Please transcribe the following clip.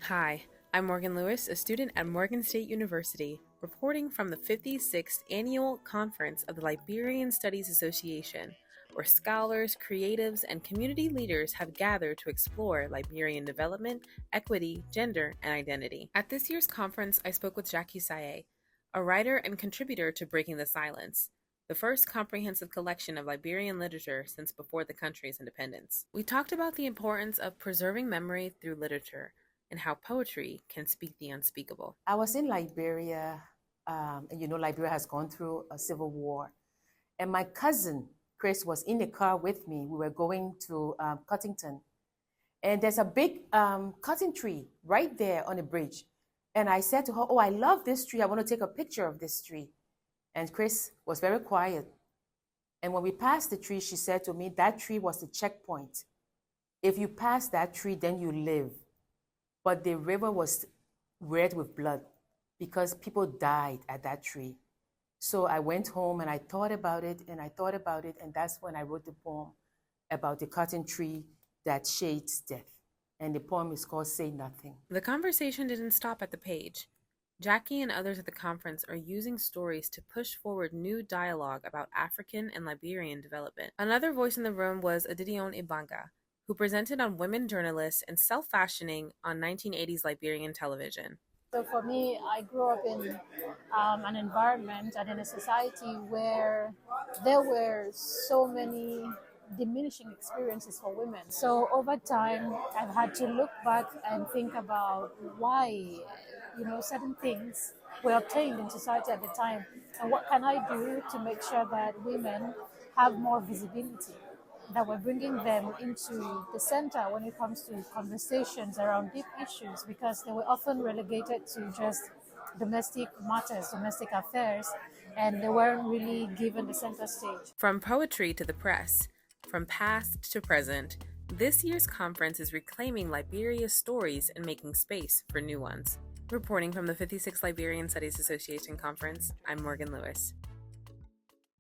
Hi, I'm Morgan Lewis, a student at Morgan State University, reporting from the 56th Annual Conference of the Liberian Studies Association, where scholars, creatives, and community leaders have gathered to explore Liberian development, equity, gender, and identity. At this year's conference, I spoke with Jackie Saye, a writer and contributor to Breaking the Silence, the first comprehensive collection of Liberian literature since before the country's independence. We talked about the importance of preserving memory through literature, and how poetry can speak the unspeakable. I was in Liberia, and Liberia has gone through a civil war. And my cousin, Chris, was in the car with me. We were going to Cottington. And there's a big cotton tree right there on the bridge. And I said to her, "Oh, I love this tree. I want to take a picture of this tree." And Chris was very quiet. And when we passed the tree, she said to me, "That tree was the checkpoint. If you pass that tree, then you live." But the river was red with blood because people died at that tree. So I went home and I thought about it and I thought about it. And that's when I wrote the poem about the cotton tree that shades death. And the poem is called Say Nothing. The conversation didn't stop at the page. Jackie and others at the conference are using stories to push forward new dialogue about African and Liberian development. Another voice in the room was Adidion Ibanga, who presented on women journalists and self-fashioning on 1980s Liberian television. So for me, I grew up in an environment and in a society where there were so many diminishing experiences for women. So over time, I've had to look back and think about why, certain things were obtained in society at the time, and what can I do to make sure that women have more visibility, that we're bringing them into the center when it comes to conversations around deep issues, because they were often relegated to just domestic matters, domestic affairs, and they weren't really given the center stage. From poetry to the press, from past to present, this year's conference is reclaiming Liberia's stories and making space for new ones. Reporting from the 56th Liberian Studies Association Conference, I'm Morgan Lewis.